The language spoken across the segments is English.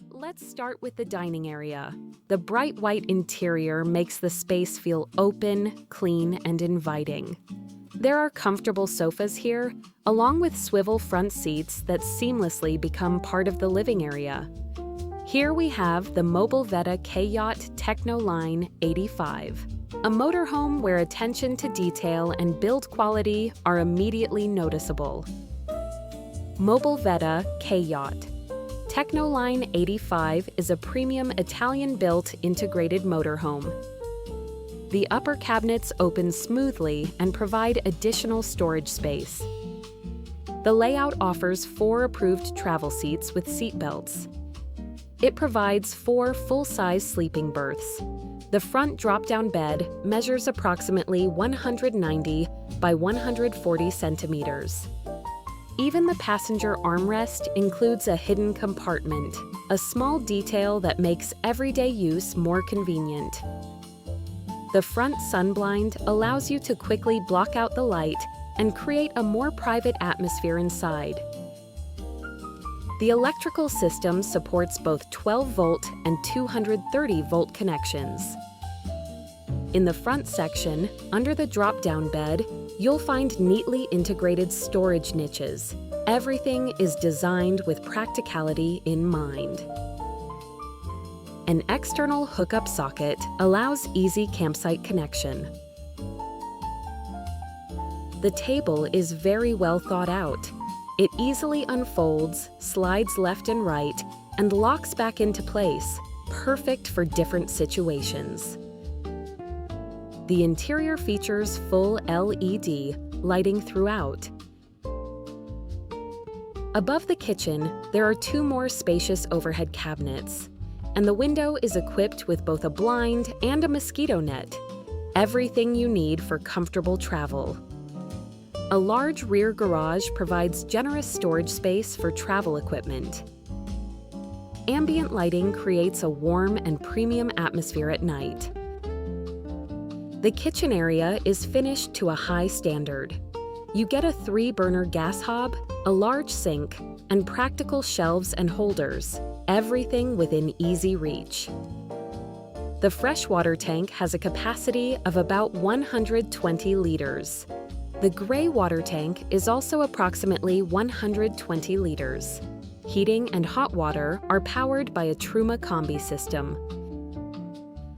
Let's start with the dining area. The bright white interior makes the space feel open, clean, and inviting. There are comfortable sofas here, along with swivel front seats that seamlessly become part of the living area. Here we have the Mobilvetta K-Yacht Tekno Line 85, a motorhome where attention to detail and build quality are immediately noticeable. Mobilvetta K-Yacht Tekno Line 85 is a premium Italian-built integrated motorhome. The upper cabinets open smoothly and provide additional storage space. The layout offers 4 approved travel seats with seat belts. It provides 4 full-size sleeping berths. The front drop-down bed measures approximately 190 by 140 centimeters. Even the passenger armrest includes a hidden compartment, a small detail that makes everyday use more convenient. The front sunblind allows you to quickly block out the light and create a more private atmosphere inside. The electrical system supports both 12-volt and 230-volt connections. In the front section, under the drop-down bed, you'll find neatly integrated storage niches. Everything is designed with practicality in mind. An external hookup socket allows easy campsite connection. The table is very well thought out. It easily unfolds, slides left and right, and locks back into place, perfect for different situations. The interior features full LED lighting throughout. Above the kitchen, there are 2 more spacious overhead cabinets, and the window is equipped with both a blind and a mosquito net. Everything you need for comfortable travel. A large rear garage provides generous storage space for travel equipment. Ambient lighting creates a warm and premium atmosphere at night. The kitchen area is finished to a high standard. You get a 3-burner gas hob, a large sink, and practical shelves and holders, everything within easy reach. The freshwater tank has a capacity of about 120 liters. The gray water tank is also approximately 120 liters. Heating and hot water are powered by a Truma Combi system.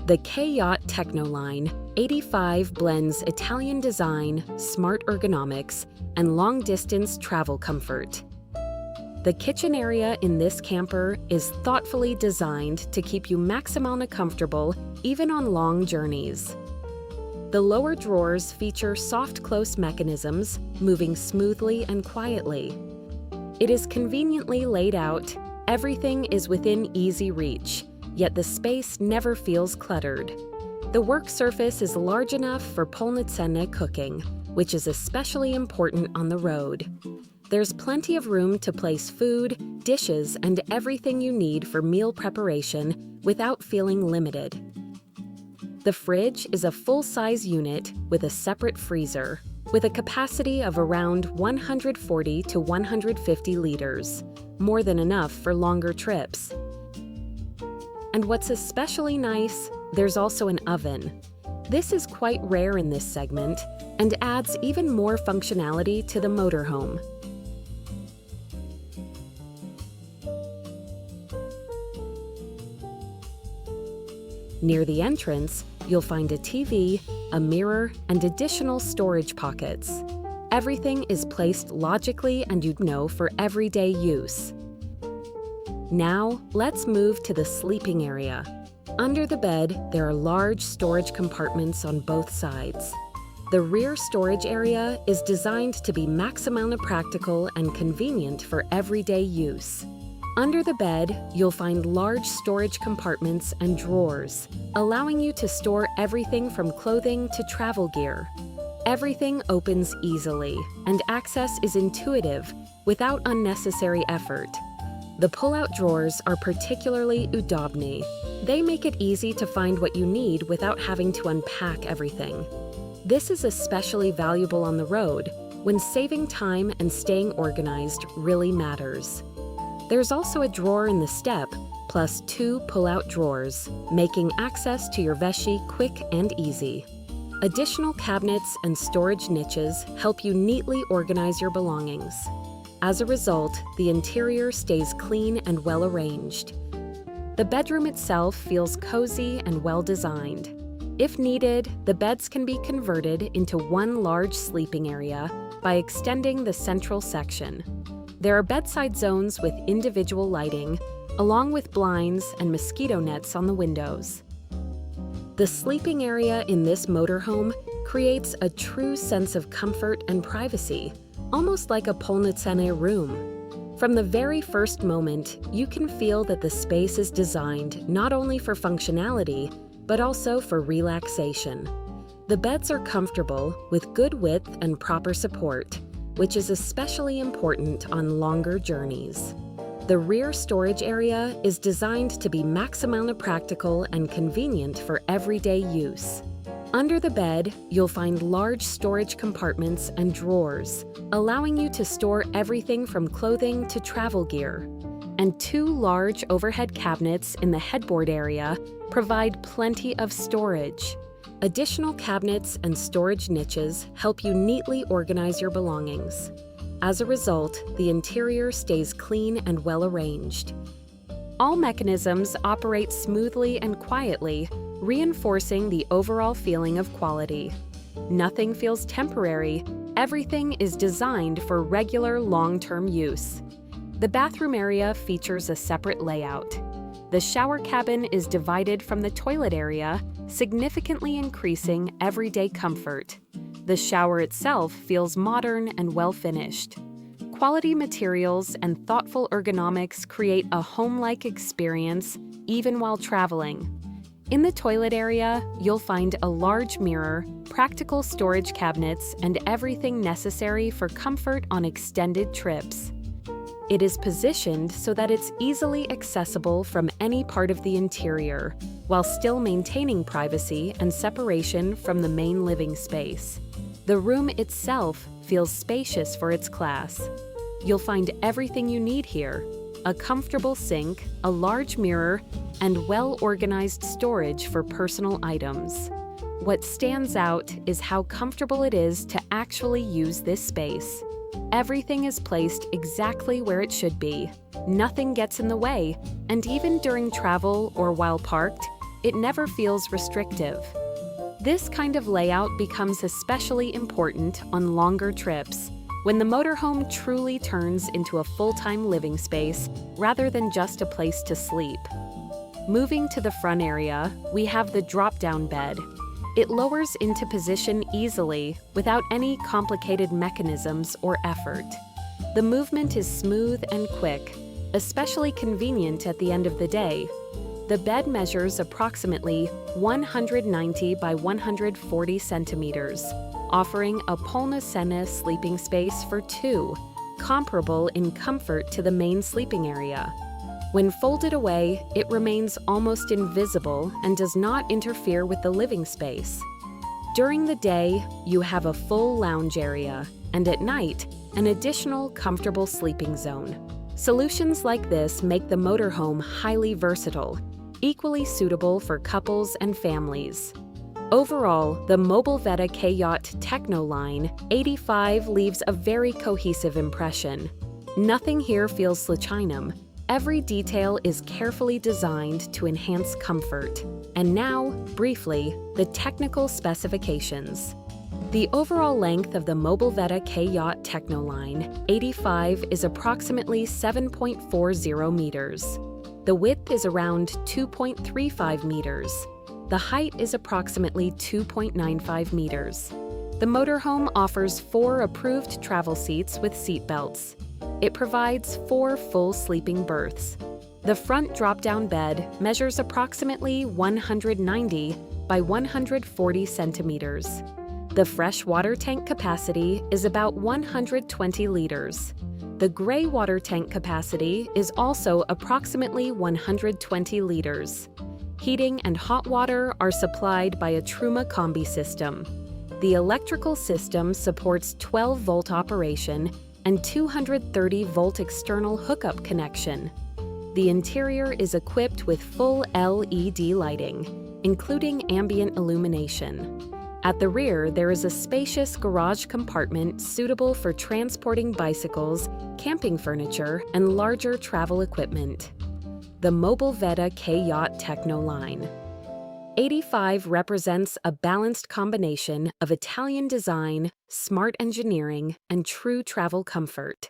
The K-Yacht Tekno Line 85 blends Italian design, smart ergonomics, and long-distance travel comfort. The kitchen area in this camper is thoughtfully designed to keep you maximally comfortable even on long journeys. The lower drawers feature soft close mechanisms, moving smoothly and quietly. It is conveniently laid out, everything is within easy reach, yet the space never feels cluttered. The work surface is large enough for polnocenny cooking, which is especially important on the road. There's plenty of room to place food, dishes, and everything you need for meal preparation without feeling limited. The fridge is a full-size unit with a separate freezer, with a capacity of around 140 to 150 liters, more than enough for longer trips. And what's especially nice, there's also an oven. This is quite rare in this segment and adds even more functionality to the motorhome. Near the entrance, you'll find a TV, a mirror, and additional storage pockets. Everything is placed logically and for everyday use. Now, let's move to the sleeping area. Under the bed, there are large storage compartments on both sides. The rear storage area is designed to be maximally practical and convenient for everyday use. Under the bed, you'll find large storage compartments and drawers, allowing you to store everything from clothing to travel gear. Everything opens easily, and access is intuitive without unnecessary effort. The pull-out drawers are particularly udobny. They make it easy to find what you need without having to unpack everything. This is especially valuable on the road, when saving time and staying organized really matters. There's also a drawer in the step, plus 2 pull-out drawers, making access to your veshy quick and easy. Additional cabinets and storage niches help you neatly organize your belongings. As a result, the interior stays clean and well-arranged. The bedroom itself feels cozy and well-designed. If needed, the beds can be converted into one large sleeping area by extending the central section. There are bedside zones with individual lighting, along with blinds and mosquito nets on the windows. The sleeping area in this motorhome creates a true sense of comfort and privacy, almost like a polnocenny room. From the very first moment, you can feel that the space is designed not only for functionality, but also for relaxation. The beds are comfortable, with good width and proper support, which is especially important on longer journeys. The rear storage area is designed to be maximally practical and convenient for everyday use. Under the bed, you'll find large storage compartments and drawers, allowing you to store everything from clothing to travel gear. And 2 large overhead cabinets in the headboard area provide plenty of storage. Additional cabinets and storage niches help you neatly organize your belongings. As a result, the interior stays clean and well-arranged. All mechanisms operate smoothly and quietly, reinforcing the overall feeling of quality. Nothing feels temporary. Everything is designed for regular long-term use. The bathroom area features a separate layout. The shower cabin is divided from the toilet area, significantly increasing everyday comfort. The shower itself feels modern and well-finished. Quality materials and thoughtful ergonomics create a home-like experience even while traveling. In the toilet area, you'll find a large mirror, practical storage cabinets, and everything necessary for comfort on extended trips. It is positioned so that it's easily accessible from any part of the interior, while still maintaining privacy and separation from the main living space. The room itself feels spacious for its class. You'll find everything you need here: a comfortable sink, a large mirror, and well-organized storage for personal items. What stands out is how comfortable it is to actually use this space. Everything is placed exactly where it should be. Nothing gets in the way, and even during travel or while parked, it never feels restrictive. This kind of layout becomes especially important on longer trips, when the motorhome truly turns into a full-time living space rather than just a place to sleep. Moving to the front area, we have the drop-down bed. It lowers into position easily without any complicated mechanisms or effort. The movement is smooth and quick, especially convenient at the end of the day. The bed measures approximately 190 by 140 centimeters, offering a polnocenny sleeping space for 2, comparable in comfort to the main sleeping area. When folded away, it remains almost invisible and does not interfere with the living space. During the day, you have a full lounge area, and at night, an additional comfortable sleeping zone. Solutions like this make the motorhome highly versatile, equally suitable for couples and families. Overall, the Mobilvetta K-Yacht Tekno line 85 leaves a very cohesive impression. Nothing here feels slachinum. Every detail is carefully designed to enhance comfort. And now, briefly, the technical specifications. The overall length of the Mobilvetta K-Yacht Tekno line 85 is approximately 7.40 meters. The width is around 2.35 meters. The height is approximately 2.95 meters. The motorhome offers 4 approved travel seats with seat belts. It provides 4 full sleeping berths. The front drop-down bed measures approximately 190 by 140 centimeters. The fresh water tank capacity is about 120 liters. The gray water tank capacity is also approximately 120 liters. Heating and hot water are supplied by a Truma Combi system. The electrical system supports 12-volt operation and 230-volt external hookup connection. The interior is equipped with full LED lighting, including ambient illumination. At the rear, there is a spacious garage compartment suitable for transporting bicycles, camping furniture, and larger travel equipment. The Mobilvetta K-Yacht Tekno line. 85 represents a balanced combination of Italian design, smart engineering, and true travel comfort.